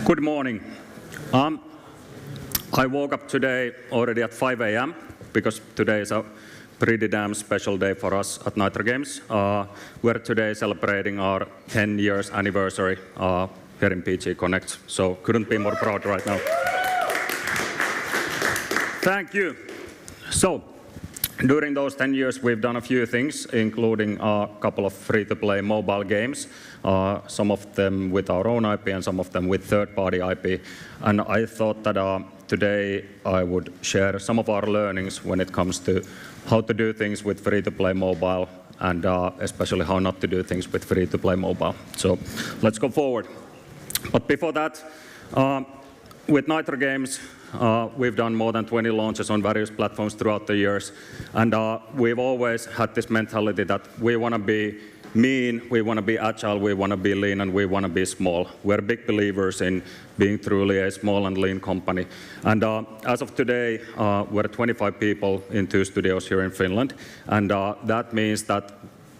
Good morning. I woke up today already at 5 a.m. because today is a pretty damn special day for us at Nitro Games. We're today celebrating our 10 years anniversary here in PG Connect, so couldn't be more proud right now. Thank you. So, during those 10 years, we've done a few things, including a couple of free-to-play mobile games, some of them with our own IP and some of them with third-party IP. And I thought that today I would share some of our learnings when it comes to how to do things with free-to-play mobile and especially how not to do things with free-to-play mobile. So let's go forward. But before that, with Nitro Games, we've done more than 20 launches on various platforms throughout the years, and we've always had this mentality that we want to be mean, we want to be agile, we want to be lean, and we want to be small. We're big believers in being truly a small and lean company. And as of today, we're 25 people in 2 studios here in Finland, and that means that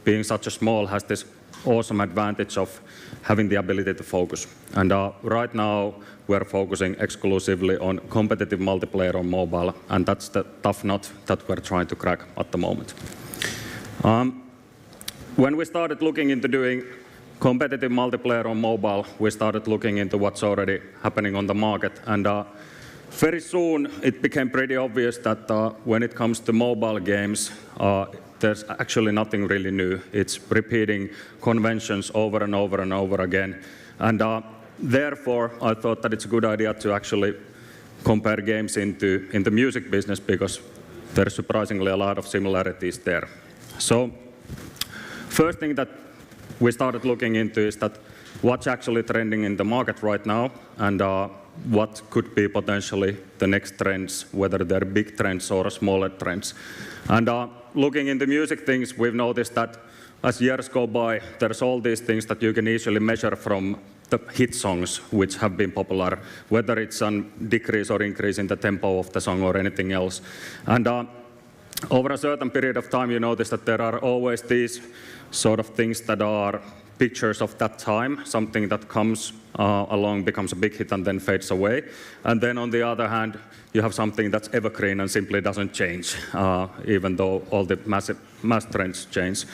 being such a small has this awesome advantage of having the ability to focus. And right now, we're focusing exclusively on competitive multiplayer on mobile, and that's the tough nut that we're trying to crack at the moment. When we started looking into doing competitive multiplayer on mobile, we started looking into what's already happening on the market, and very soon it became pretty obvious that when it comes to mobile games, there's actually nothing really new. It's repeating conventions over and over and over again. And therefore, I thought that it's a good idea to actually compare games in the music business because there's surprisingly a lot of similarities there. So, first thing that we started looking into is that what's actually trending in the market right now and what could be potentially the next trends, whether they're big trends or smaller trends. And looking into music things, we've noticed that as years go by, there's all these things that you can easily measure from the hit songs which have been popular, whether it's a decrease or increase in the tempo of the song or anything else. And over a certain period of time, you notice that there are always these sort of things that are pictures of that time, something that comes along, becomes a big hit and then fades away. And then on the other hand, you have something that's evergreen and simply doesn't change, even though all the mass trends change.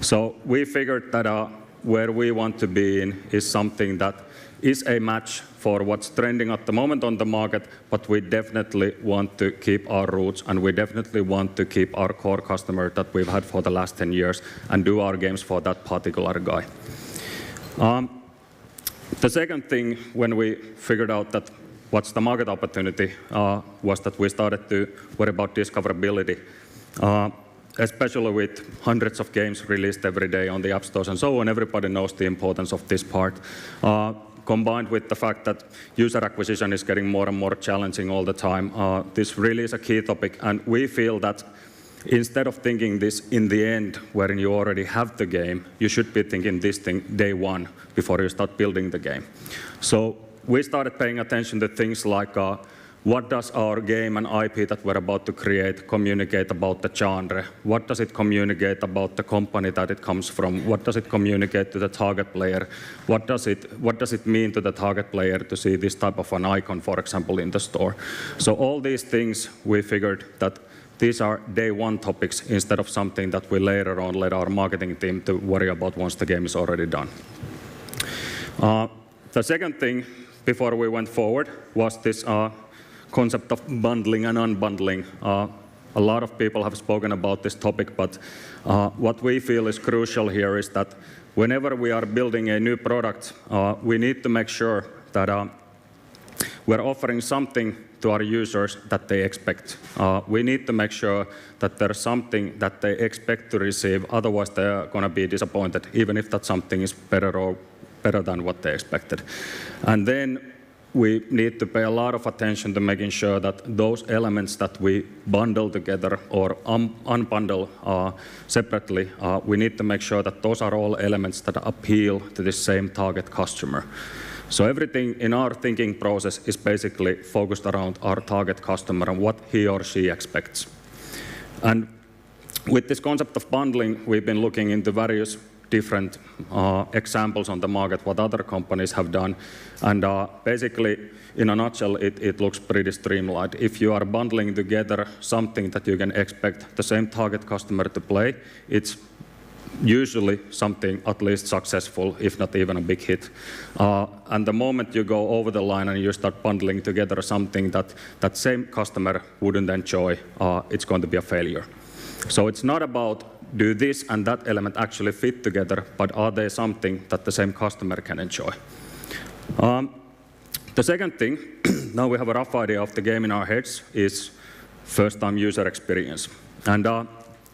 So we figured that where we want to be in is something that is a match for what's trending at the moment on the market, but we definitely want to keep our roots and we definitely want to keep our core customer that we've had for the last 10 years and do our games for that particular guy. The second thing when we figured out that what's the market opportunity was that we started to worry about discoverability. Especially with hundreds of games released every day on the app stores and so on, everybody knows the importance of this part. Combined with the fact that user acquisition is getting more and more challenging all the time, this really is a key topic, and we feel that instead of thinking this in the end, wherein you already have the game, you should be thinking this thing day one before you start building the game. So we started paying attention to things like what does our game and IP that we're about to create communicate about the genre? What does it communicate about the company that it comes from? What does it communicate to the target player? What does it mean to the target player to see this type of an icon, for example, in the store? So all these things, we figured that these are day one topics instead of something that we later on let our marketing team to worry about once the game is already done. The second thing before we went forward was this concept of bundling and unbundling. A lot of people have spoken about this topic, but what we feel is crucial here is that whenever we are building a new product, we need to make sure that we're offering something to our users that they expect. We need to make sure that there's something that they expect to receive, otherwise they're going to be disappointed, even if that something is better than what they expected. And then we need to pay a lot of attention to making sure that those elements that we bundle together or unbundle separately, we need to make sure that those are all elements that appeal to the same target customer. So everything in our thinking process is basically focused around our target customer and what he or she expects. And with this concept of bundling, we've been looking into various different examples on the market, what other companies have done. And basically, in a nutshell, it looks pretty streamlined. If you are bundling together something that you can expect the same target customer to play, it's usually something at least successful, if not even a big hit. And the moment you go over the line and you start bundling together something that same customer wouldn't enjoy, it's going to be a failure. So it's not about do this and that element actually fit together, but are they something that the same customer can enjoy? The second thing, now we have a rough idea of the game in our heads, is first-time user experience. And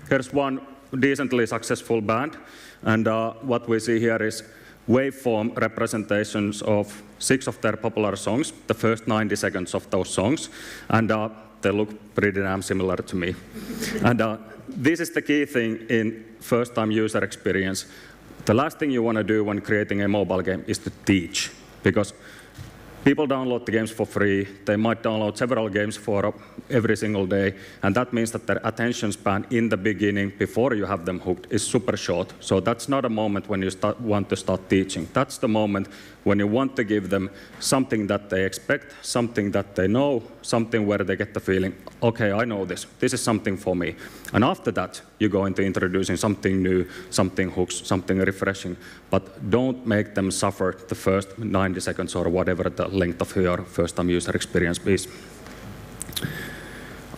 here's one decently successful band, and what we see here is waveform representations of 6 of their popular songs, the first 90 seconds of those songs, and they look pretty damn similar to me. And this is the key thing in first-time user experience. The last thing you want to do when creating a mobile game is to teach, because people download the games for free. They might download several games for every single day, and that means that their attention span in the beginning, before you have them hooked, is super short. So that's not a moment when you want to start teaching. That's the moment when you want to give them something that they expect, something that they know, something where they get the feeling, okay, I know this. This is something for me. And after that, you go into introducing something new, something hooks, something refreshing. But don't make them suffer the first 90 seconds or whatever the length of your first-time user experience is.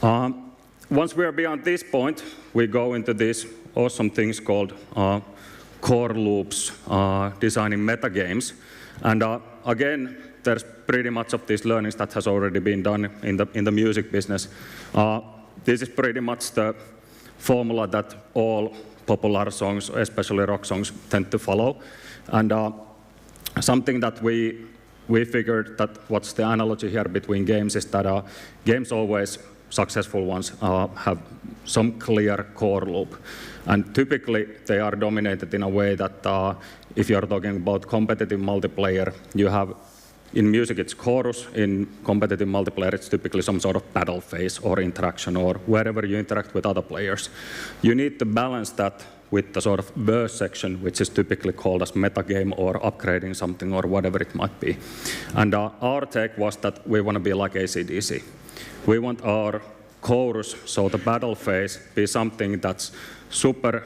Once we are beyond this point, we go into these awesome things called core loops, designing meta games. And again, there's pretty much of these learnings that has already been done in the music business. This is pretty much the formula that all popular songs, especially rock songs, tend to follow. And something that we figured that what's the analogy here between games is that games always, successful ones, have some clear core loop. And typically, they are dominated in a way that if you're talking about competitive multiplayer, you have, in music it's chorus, in competitive multiplayer it's typically some sort of battle phase or interaction or wherever you interact with other players. You need to balance that with the sort of verse section, which is typically called as metagame or upgrading something or whatever it might be. And our take was that we want to be like AC/DC. We want our chorus, so the battle phase, be something that's super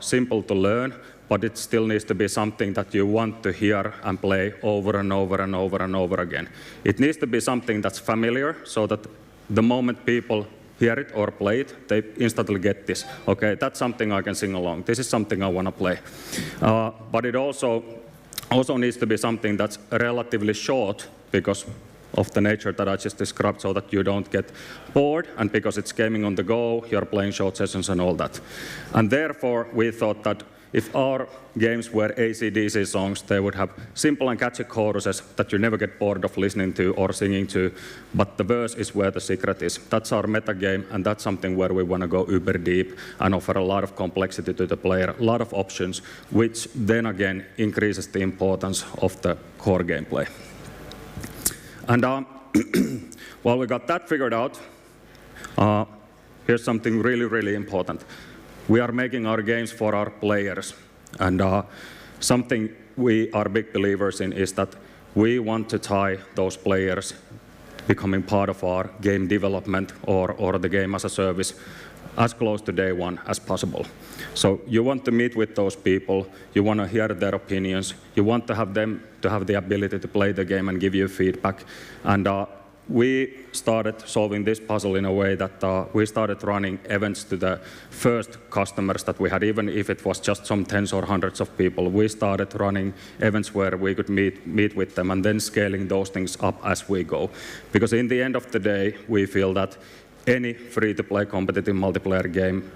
simple to learn, but it still needs to be something that you want to hear and play over and over and over and over again. It needs to be something that's familiar, so that the moment people hear it or play it, they instantly get this. Okay, that's something I can sing along. This is something I want to play. But it also needs to be something that's relatively short, because of the nature that I just described, so that you don't get bored, and because it's gaming on the go, you're playing short sessions and all that. And therefore, we thought that if our games were AC/DC songs, they would have simple and catchy choruses that you never get bored of listening to or singing to, but the verse is where the secret is. That's our meta game, and that's something where we want to go uber deep and offer a lot of complexity to the player, a lot of options, which then again increases the importance of the core gameplay. And while we got that figured out, here's something really, really important. We are making our games for our players. And something we are big believers in is that we want to tie those players becoming part of our game development or the game as a service as close to day one as possible. So you want to meet with those people, you want to hear their opinions, you want to have them to have the ability to play the game and give you feedback. And we started solving this puzzle in a way that we started running events to the first customers that we had, even if it was just some tens or hundreds of people. We started running events where we could meet with them and then scaling those things up as we go. Because in the end of the day, we feel that any free-to-play competitive multiplayer game,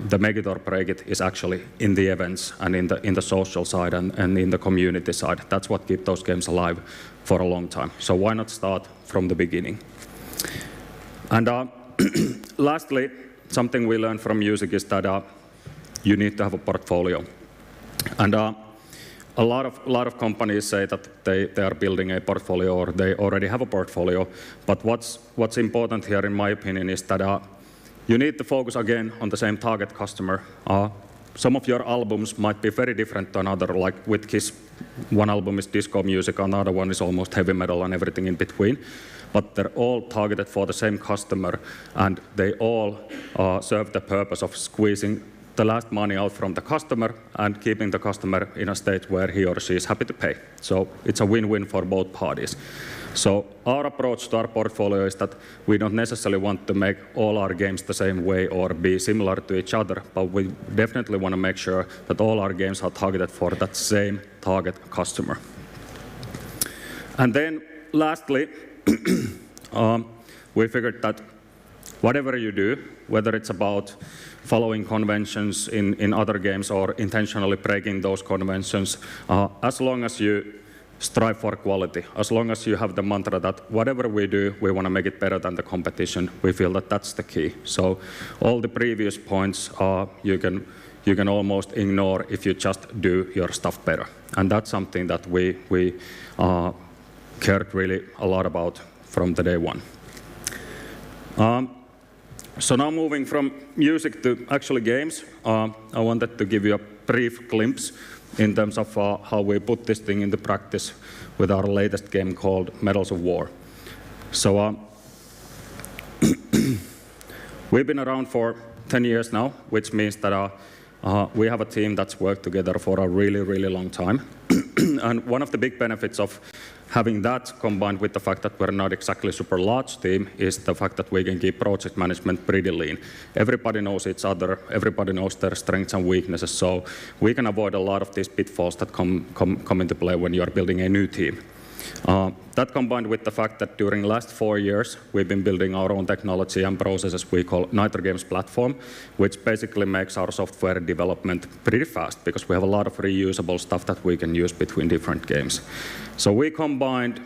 the make it or break it is actually in the events and in the social side and in the community side. That's what keeps those games alive for a long time. So why not start from the beginning? And lastly, something we learned from music is that you need to have a portfolio. And a lot of companies say that they are building a portfolio or they already have a portfolio, but what's important here, in my opinion, is that you need to focus again on the same target customer. some of your albums might be very different to another, like with Kiss, one album is disco music, another one is almost heavy metal and everything in between. But they're all targeted for the same customer, and they all serve the purpose of squeezing the last money out from the customer and keeping the customer in a state where he or she is happy to pay. So it's a win-win for both parties. So our approach to our portfolio is that we don't necessarily want to make all our games the same way or be similar to each other, but we definitely want to make sure that all our games are targeted for that same target customer. And then lastly, we figured that whatever you do, whether it's about following conventions in other games or intentionally breaking those conventions, as long as you strive for quality, as long as you have the mantra that whatever we do, we want to make it better than the competition, we feel that that's the key. So all the previous points you can almost ignore if you just do your stuff better. And that's something that we cared really a lot about from the day one. So now moving from music to actually games, I wanted to give you a brief glimpse in terms of how we put this thing into practice with our latest game called Medals of War. So we've been around for 10 years now, which means that we have a team that's worked together for a really, really long time. And one of the big benefits of having that combined with the fact that we're not exactly a super large team is the fact that we can keep project management pretty lean. Everybody knows each other, everybody knows their strengths and weaknesses, so we can avoid a lot of these pitfalls that come into play when you're building a new team. That combined with the fact that during the last 4 years, we've been building our own technology and processes we call Nitro Games platform, which basically makes our software development pretty fast because we have a lot of reusable stuff that we can use between different games. So we combined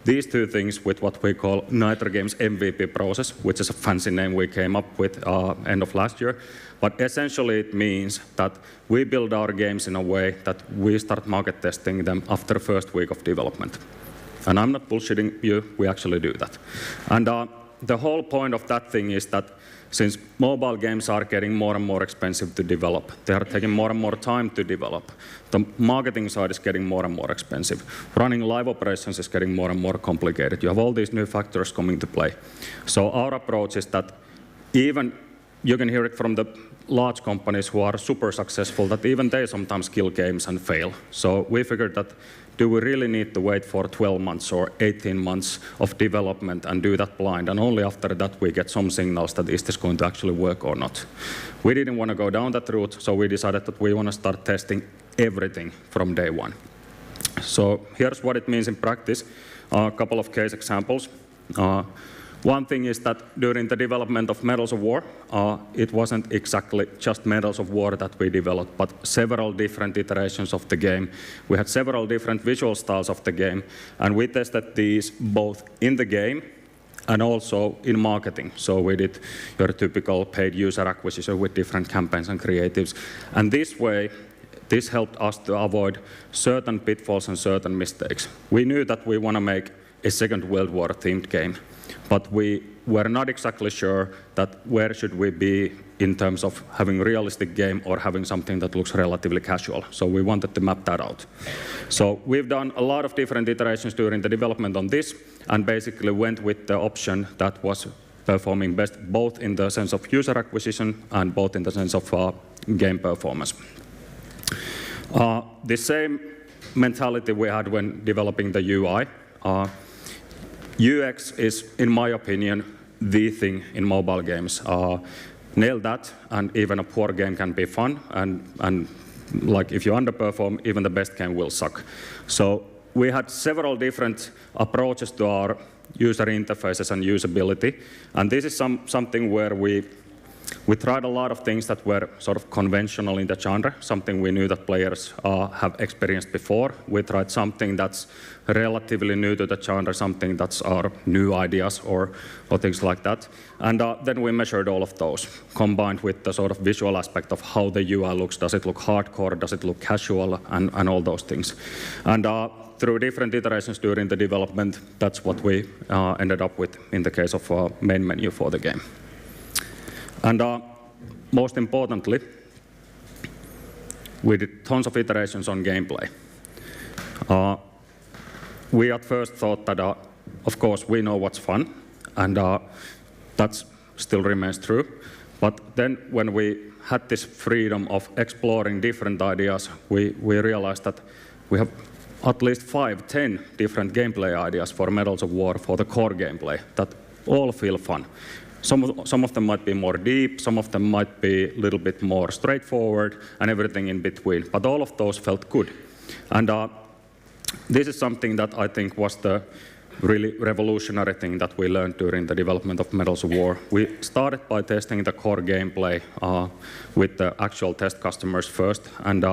these two things with what we call Nitro Games MVP process, which is a fancy name we came up with end of last year. But essentially it means that we build our games in a way that we start market testing them after the first week of development. And I'm not bullshitting you, we actually do that. And the whole point of that thing is that since mobile games are getting more and more expensive to develop, they are taking more and more time to develop. The marketing side is getting more and more expensive. Running live operations is getting more and more complicated. You have all these new factors coming to play. So our approach is that even, you can hear it from the large companies who are super successful, that even they sometimes kill games and fail. So we figured that do we really need to wait for 12 months or 18 months of development and do that blind? And only after that we get some signals that is this going to actually work or not. We didn't want to go down that route, so we decided that we want to start testing everything from day one. So here's what it means in practice. A couple of case examples. One thing is that during the development of Medals of War, it wasn't exactly just Medals of War that we developed, but several different iterations of the game. We had several different visual styles of the game, and we tested these both in the game and also in marketing. So we did your typical paid user acquisition with different campaigns and creatives. And this way, this helped us to avoid certain pitfalls and certain mistakes. We knew that we want to make a Second World War themed game, but we were not exactly sure that where should we be in terms of having a realistic game or having something that looks relatively casual. So we wanted to map that out. So we've done a lot of different iterations during the development on this and basically went with the option that was performing best both in the sense of user acquisition and both in the sense of game performance. The same mentality we had when developing the UI. UX is, in my opinion, the thing in mobile games. Nail that, and even a poor game can be fun, and like if you underperform, even the best game will suck. So we had several different approaches to our user interfaces and usability, and this is something where we tried a lot of things that were sort of conventional in the genre, something we knew that players have experienced before. We tried something that's relatively new to the genre, something that's our new ideas or things like that. And then we measured all of those, combined with the sort of visual aspect of how the UI looks. Does it look hardcore? Does it look casual? And all those things. And through different iterations during the development, that's what we ended up with in the case of main menu for the game. And most importantly, we did tons of iterations on gameplay. We at first thought that, of course, we know what's fun, and that still remains true. But then when we had this freedom of exploring different ideas, we realized that we have at least 5-10 different gameplay ideas for Medals of War for the core gameplay that all feel fun. Some of them might be more deep, some of them might be a little bit more straightforward, and everything in between. But all of those felt good. And this is something that I think was the really revolutionary thing that we learned during the development of Medals of War. We started by testing the core gameplay with the actual test customers first, and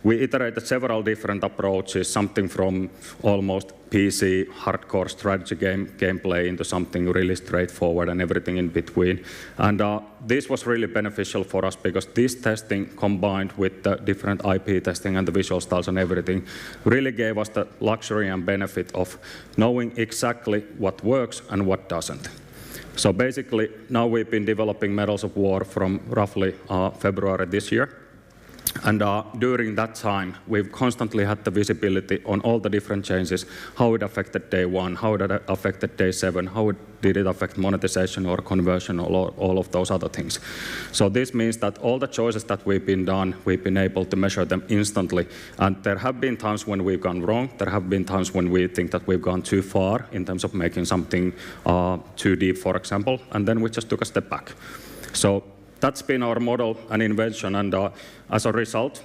we iterated several different approaches, something from almost PC hardcore strategy gameplay into something really straightforward and everything in between. And this was really beneficial for us because this testing combined with the different IP testing and the visual styles and everything really gave us the luxury and benefit of knowing exactly what works and what doesn't. So basically, now we've been developing Medals of War from roughly February this year. And during that time, we've constantly had the visibility on all the different changes, how it affected day 1, how it affected day 7, how did it affect monetization or conversion, or all of those other things. So this means that all the choices that we've been able to measure them instantly. And there have been times when we've gone wrong. There have been times when we think that we've gone too far in terms of making something too deep, for example, and then we just took a step back. So that's been our model and invention, and as a result,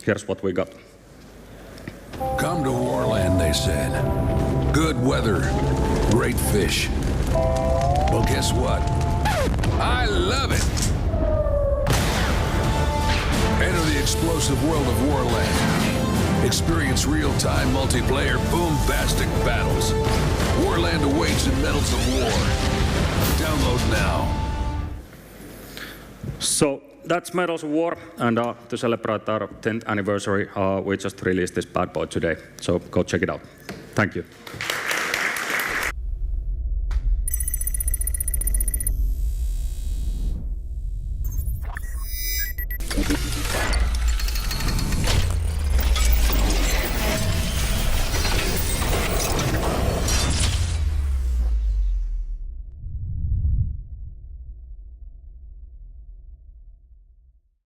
here's what we got. Come to Warland, they said. Good weather, great fish. Well, guess what? I love it! Enter the explosive world of Warland. Experience real-time multiplayer boom-bastic battles. Warland awaits in Medals of War. Download now. So that's Medals of War, and to celebrate our 10th anniversary, we just released this bad boy today. So go check it out. Thank you.